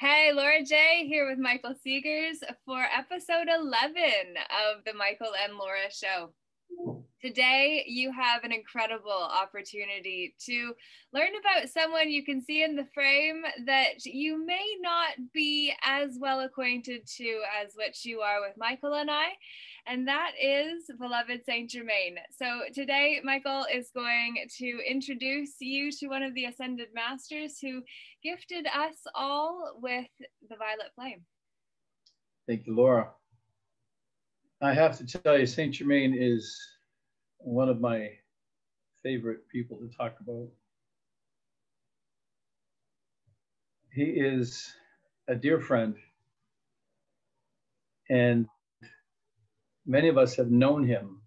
Hey, Laura J. here with Michael Seegers for episode 11 of the Michael and Laura Show. Today, you have an incredible opportunity to learn about someone you can see in the frame that you may not be as well acquainted to as what you are with Michael and I, and that is beloved Saint Germain. So today, Michael is going to introduce you to one of the Ascended Masters who gifted us all with the violet flame. Thank you, Laura. I have to tell you, Saint Germain is one of my favorite people to talk about. He is a dear friend, and many of us have known him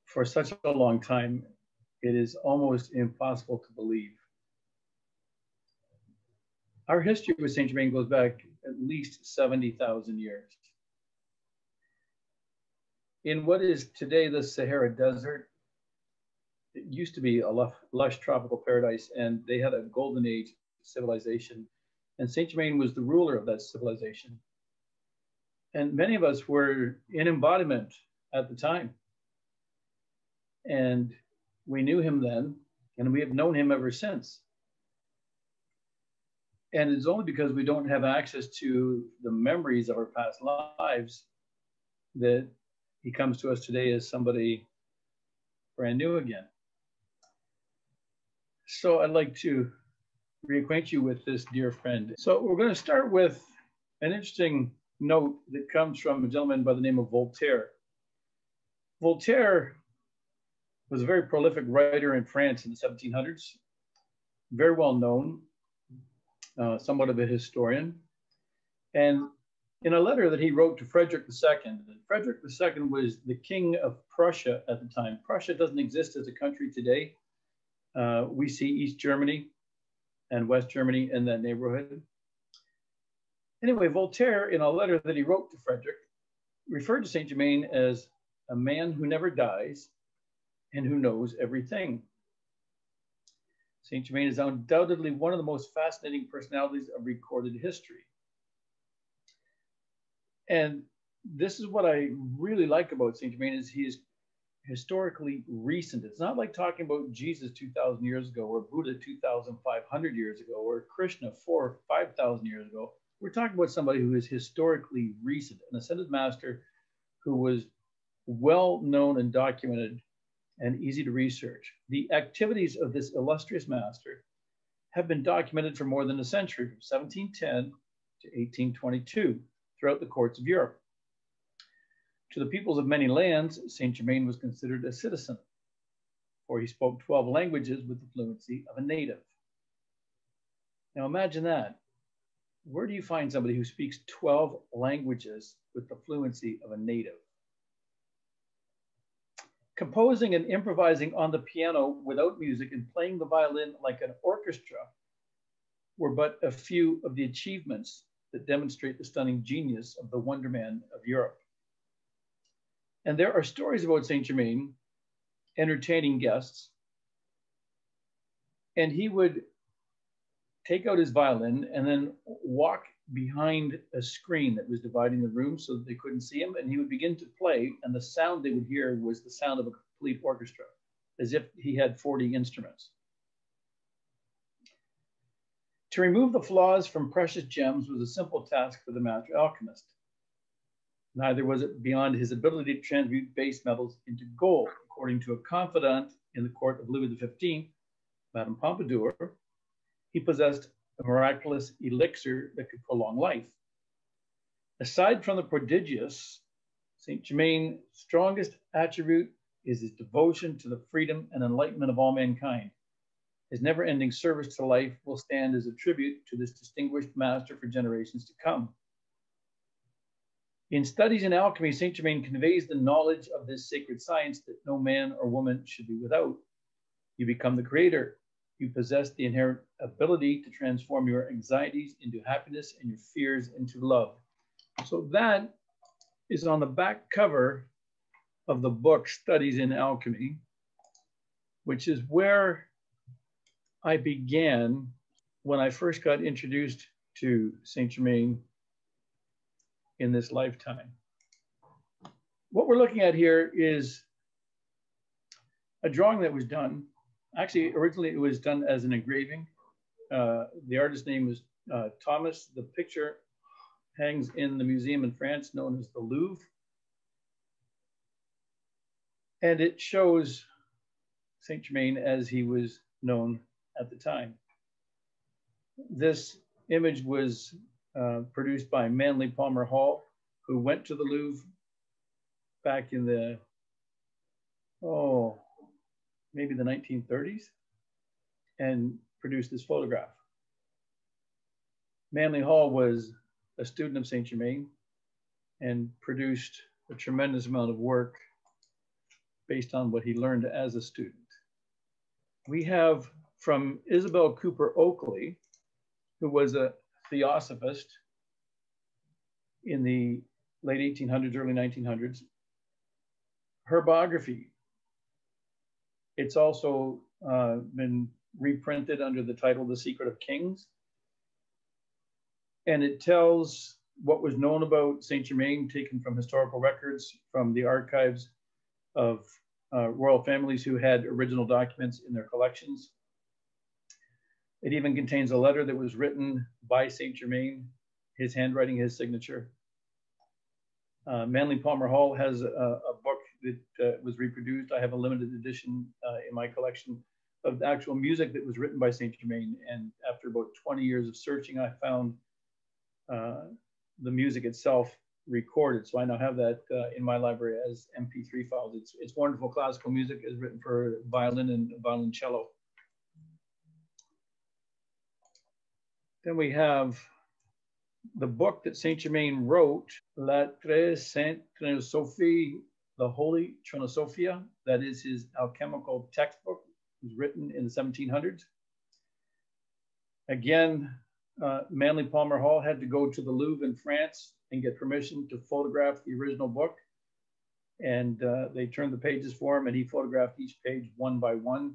for such a long time, it is almost impossible to believe. Our history with Saint Germain goes back at least 70,000 years. In what is today the Sahara Desert, it used to be a lush tropical paradise, and they had a golden age civilization. And Saint Germain was the ruler of that civilization. And many of us were in embodiment at the time. And we knew him then, and we have known him ever since. And it's only because we don't have access to the memories of our past lives that he comes to us today as somebody brand new again. So I'd like to reacquaint you with this dear friend. So we're going to start with an interesting note that comes from a gentleman by the name of Voltaire. Voltaire was a very prolific writer in France in the 1700s, very well known, somewhat of a historian. And in a letter that he wrote to Frederick II, Frederick II was the king of Prussia at the time. Prussia doesn't exist as a country today. We see East Germany and West Germany in that neighborhood. Anyway, Voltaire, in a letter that he wrote to Frederick, referred to Saint Germain as a man who never dies and who knows everything. Saint Germain is undoubtedly one of the most fascinating personalities of recorded history. And this is what I really like about Saint Germain is he is historically recent. It's not like talking about Jesus 2,000 years ago or Buddha 2,500 years ago or Krishna 4,000 or 5,000 years ago. We're talking about somebody who is historically recent, an ascended master who was well known and documented and easy to research. The activities of this illustrious master have been documented for more than a century, from 1710 to 1822, throughout the courts of Europe. To the peoples of many lands, Saint Germain was considered a citizen, for he spoke 12 languages with the fluency of a native. Now imagine that. Where do you find somebody who speaks 12 languages with the fluency of a native? Composing and improvising on the piano without music and playing the violin like an orchestra were but a few of the achievements that demonstrate the stunning genius of the Wonder Man of Europe. And there are stories about Saint Germain entertaining guests, and he would take out his violin and then walk behind a screen that was dividing the room so that they couldn't see him, and he would begin to play, and the sound they would hear was the sound of a complete orchestra, as if he had 40 instruments. To remove the flaws from precious gems was a simple task for the master alchemist. Neither was it beyond his ability to transmute base metals into gold. According to a confidant in the court of Louis XV, Madame Pompadour, he possessed a miraculous elixir that could prolong life. Aside from the prodigious, Saint Germain's strongest attribute is his devotion to the freedom and enlightenment of all mankind. His never-ending service to life will stand as a tribute to this distinguished master for generations to come. In studies in alchemy, Saint Germain conveys the knowledge of this sacred science that no man or woman should be without. You become the creator. You possess the inherent ability to transform your anxieties into happiness and your fears into love. So that is on the back cover of the book Studies in Alchemy, which is where I began when I first got introduced to Saint Germain in this lifetime. What we're looking at here is a drawing that was done. Actually, originally it was done as an engraving. The artist's name was Thomas. The picture hangs in the museum in France known as the Louvre. And it shows Saint Germain as he was known at the time. This image was produced by Manly Palmer Hall, who went to the Louvre back in the, maybe the 1930s, and produced this photograph. Manly Hall was a student of Saint Germain and produced a tremendous amount of work based on what he learned as a student. We have from Isabel Cooper Oakley, who was a theosophist in the late 1800s, early 1900s, her biography. It's also been reprinted under the title The Secret of Kings. And it tells what was known about Saint Germain, taken from historical records, from the archives of royal families who had original documents in their collections. It even contains a letter that was written by Saint Germain, his handwriting, his signature. Manly Palmer Hall has a book that was reproduced. I have a limited edition in my collection of the actual music that was written by Saint Germain. And after about 20 years of searching, I found the music itself recorded. So I now have that in my library as MP3 files. It's wonderful classical music. Is written for violin and violoncello. Then we have the book that Saint Germain wrote, Lettre Sainte Trinosophie, the Holy Trinosophia. That is his alchemical textbook. It was written in the 1700s. Again, Manly Palmer Hall had to go to the Louvre in France and get permission to photograph the original book. And they turned the pages for him, and he photographed each page one by one.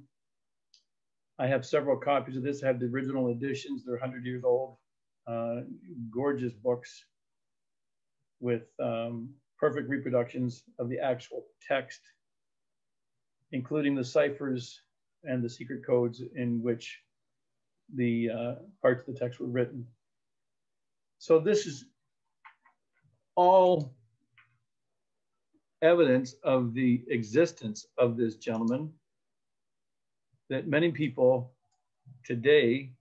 I have several copies of this. I have the original editions. They're 100 years old. Gorgeous books with perfect reproductions of the actual text, including the ciphers and the secret codes in which the parts of the text were written. So this is all evidence of the existence of this gentleman that many people today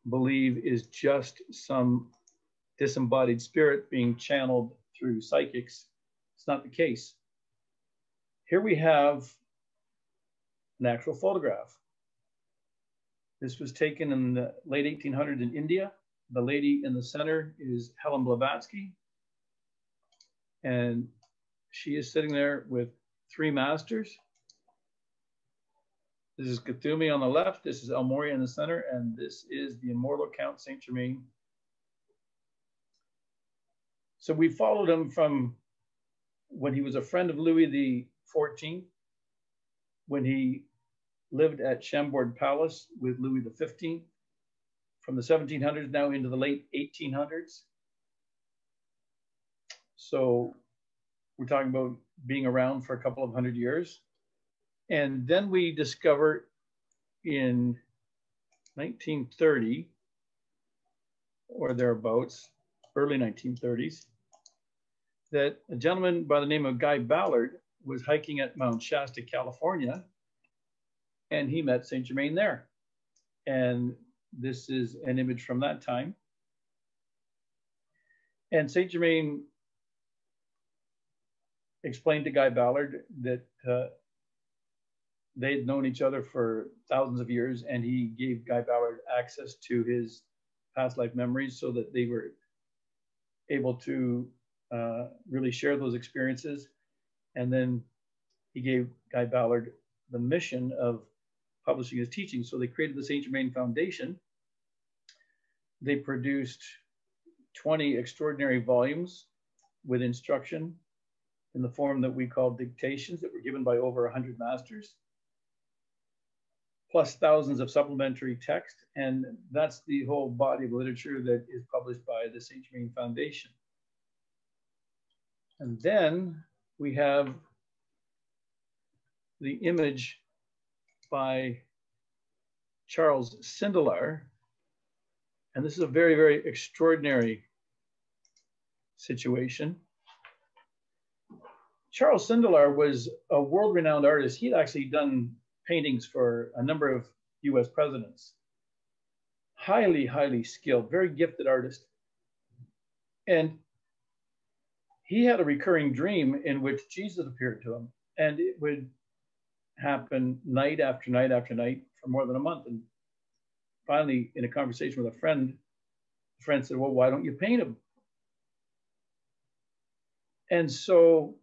believe is just some disembodied spirit being channeled through psychics. It's not the case. Here we have an actual photograph. This was taken in the late 1800s in India. The lady in the center is Helen Blavatsky. And she is sitting there with three masters. This is Kuthumi on the left, this is El Morya in the center, and this is the immortal Count Saint Germain. So we followed him from when he was a friend of Louis XIV, when he lived at Chambord Palace with Louis XV, from the 1700s now into the late 1800s. So we're talking about being around for a couple of hundred years. And then we discover in 1930 or thereabouts, early 1930s, that a gentleman by the name of Guy Ballard was hiking at Mount Shasta, California, and he met Saint Germain there. And this is an image from that time. And Saint Germain explained to Guy Ballard that they'd known each other for thousands of years, and he gave Guy Ballard access to his past life memories so that they were able to really share those experiences. And then he gave Guy Ballard the mission of publishing his teachings. So they created the Saint Germain Foundation. They produced 20 extraordinary volumes with instruction in the form that we call dictations that were given by over 100 masters. plus thousands of supplementary text. And that's the whole body of literature that is published by the Saint Germain Foundation. And then we have the image by Charles Sindelar. And this is a very, very extraordinary situation. Charles Sindelar was a world-renowned artist. He'd actually done paintings for a number of US presidents. Highly, highly skilled, very gifted artist. And he had a recurring dream in which Jesus appeared to him, and it would happen night after night after night for more than a month. And finally, in a conversation with a friend, the friend said, well, why don't you paint him? And so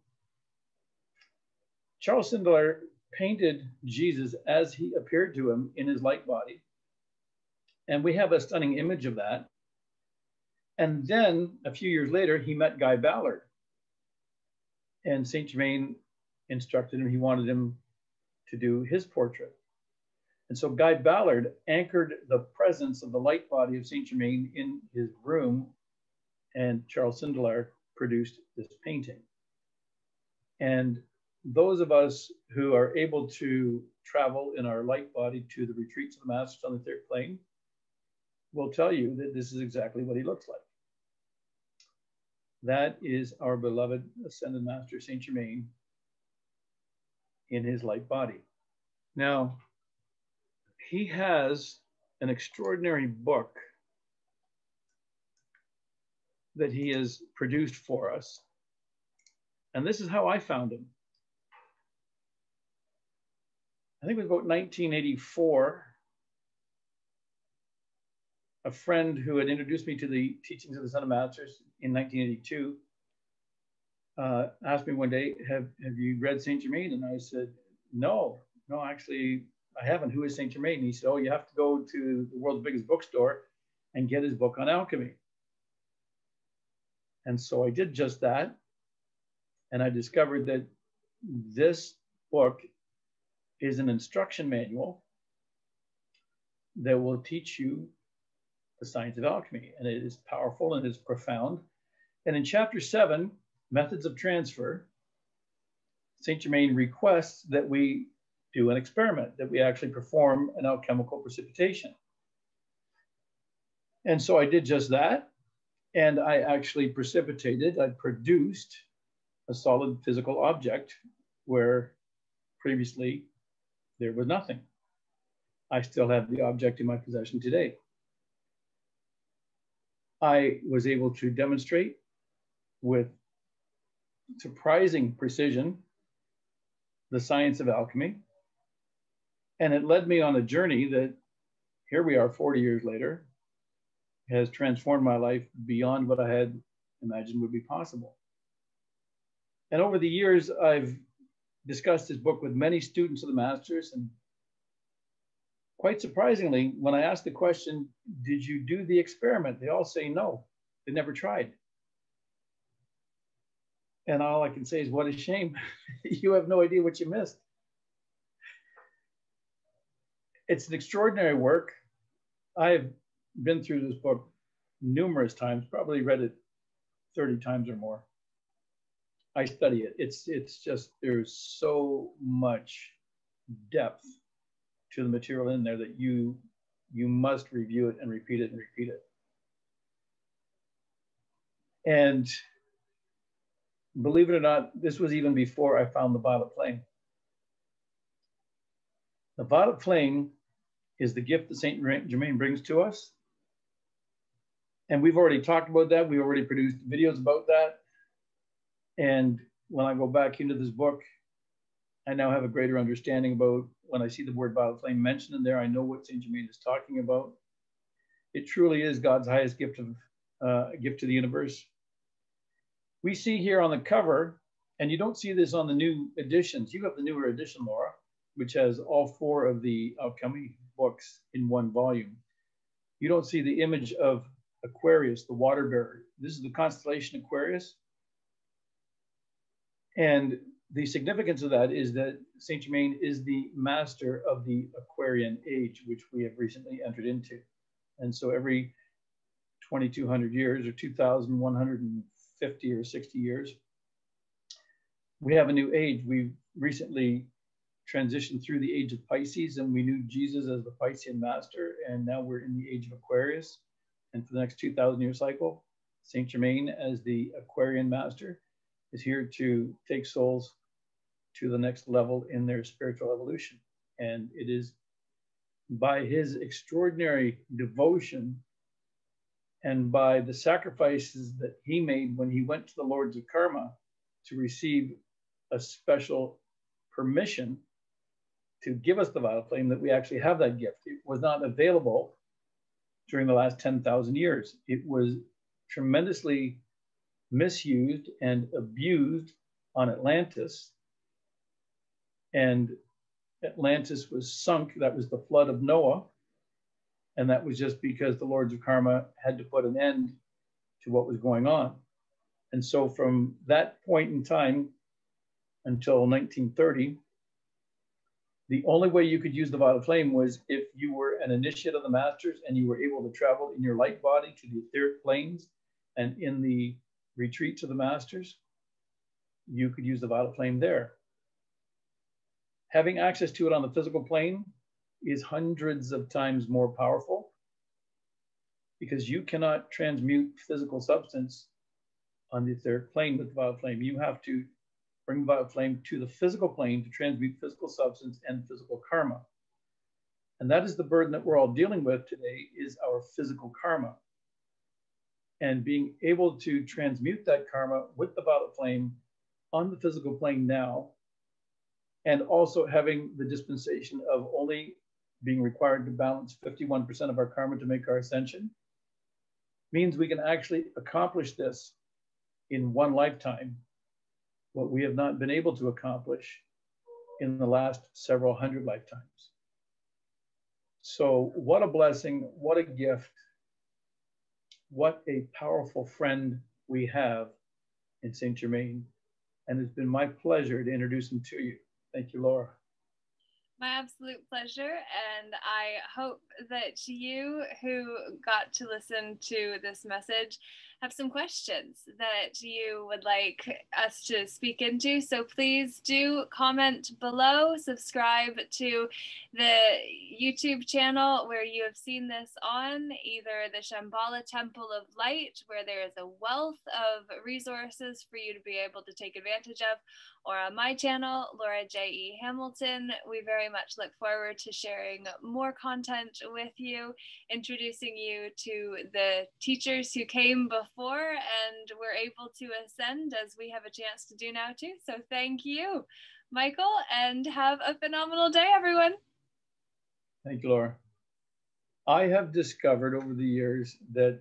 Charles Sindelar painted Jesus as he appeared to him in his light body. And we have a stunning image of that. And then a few years later, he met Guy Ballard. And Saint Germain instructed him, he wanted him to do his portrait. And so Guy Ballard anchored the presence of the light body of Saint Germain in his room, and Charles Sindelar produced this painting. And those of us who are able to travel in our light body to the retreats of the masters on the third plane will tell you that this is exactly what he looks like. That is our beloved Ascended Master Saint Germain in his light body. Now, he has an extraordinary book that he has produced for us. And this is how I found him. I think it was about 1984. A friend who had introduced me to the teachings of the Ascended Masters in 1982 asked me one day, have you read Saint Germain? And I said, no, actually, I haven't. Who is Saint Germain? And he said, oh, you have to go to the world's biggest bookstore and get his book on alchemy. And so I did just that. And I discovered that this book is an instruction manual that will teach you the science of alchemy. And it is powerful and it's profound. And in chapter 7, Methods of Transfer, Saint Germain requests that we do an experiment, that we actually perform an alchemical precipitation. And so I did just that. And I actually precipitated, I produced a solid physical object where previously there was nothing. I still have the object in my possession today. I was able to demonstrate with surprising precision the science of alchemy. And it led me on a journey that, here we are 40 years later, has transformed my life beyond what I had imagined would be possible. And over the years, I've discussed this book with many students of the Masters, and quite surprisingly, when I ask the question, did you do the experiment? They all say no, they never tried. And all I can say is, what a shame. You have no idea what you missed. It's an extraordinary work. I've been through this book numerous times, probably read it 30 times or more. I study it. It's just, there's so much depth to the material in there that you must review it and repeat it and repeat it. And believe it or not, this was even before I found the violet flame. The violet flame is the gift that Saint Germain brings to us. And we've already talked about that. We already produced videos about that. And when I go back into this book, I now have a greater understanding about, when I see the word violet flame mentioned in there, I know what Saint Germain is talking about. It truly is God's highest gift to the universe. We see here on the cover, and you don't see this on the new editions. You have the newer edition, Laura, which has all 4 of the alchemy books in one volume. You don't see the image of Aquarius, the water bearer. This is the constellation Aquarius. And the significance of that is that Saint Germain is the master of the Aquarian age, which we have recently entered into. And so every 2,200 years or 2,150 or 60 years, we have a new age. We've recently transitioned through the age of Pisces, and we knew Jesus as the Piscean master, and now we're in the age of Aquarius. And for the next 2,000-year cycle, Saint Germain as the Aquarian master is here to take souls to the next level in their spiritual evolution. And it is by his extraordinary devotion and by the sacrifices that he made when he went to the Lords of Karma to receive a special permission to give us the vital flame that we actually have that gift. It was not available during the last 10,000 years. It was tremendously misused and abused on Atlantis. And Atlantis was sunk. That was the flood of Noah. And that was just because the Lords of Karma had to put an end to what was going on. And so from that point in time until 1930, the only way you could use the vital flame was if you were an initiate of the masters and you were able to travel in your light body to the etheric planes, and in the retreats of the masters, you could use the vital flame there. Having access to it on the physical plane is hundreds of times more powerful, because you cannot transmute physical substance on the etheric plane with the vital flame. You have to bring the vital flame to the physical plane to transmute physical substance and physical karma. And that is the burden that we're all dealing with today, is our physical karma. And being able to transmute that karma with the vital flame on the physical plane now, and also having the dispensation of only being required to balance 51% of our karma to make our ascension, means we can actually accomplish this in one lifetime, what we have not been able to accomplish in the last several hundred lifetimes. So what a blessing, what a gift, what a powerful friend we have in Saint Germain. And it's been my pleasure to introduce him to you. Thank you, Laura. My absolute pleasure. And I hope that you who got to listen to this message have some questions that you would like us to speak into. So please do comment below, subscribe to the YouTube channel where you have seen this on, either the Shambhala Temple of Light, where there is a wealth of resources for you to be able to take advantage of, or on my channel, Laura J.E. Hamilton. We very much look forward to sharing more content with you, introducing you to the teachers who came before and were able to ascend, as we have a chance to do now too. So thank you, Michael, and have a phenomenal day, everyone. Thank you, Laura. I have discovered over the years that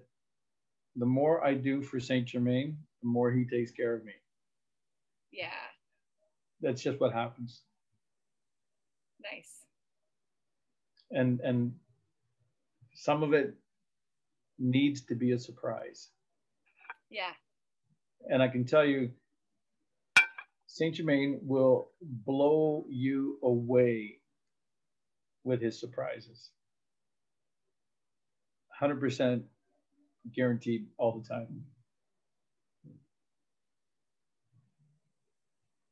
the more I do for Saint Germain, the more he takes care of me. Yeah. That's just what happens. Nice. And some of it needs to be a surprise. Yeah. And I can tell you, Saint Germain will blow you away with his surprises. 100% guaranteed all the time.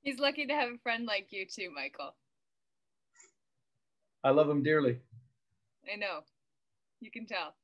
He's lucky to have a friend like you too, Michael. I love him dearly. I know. You can tell.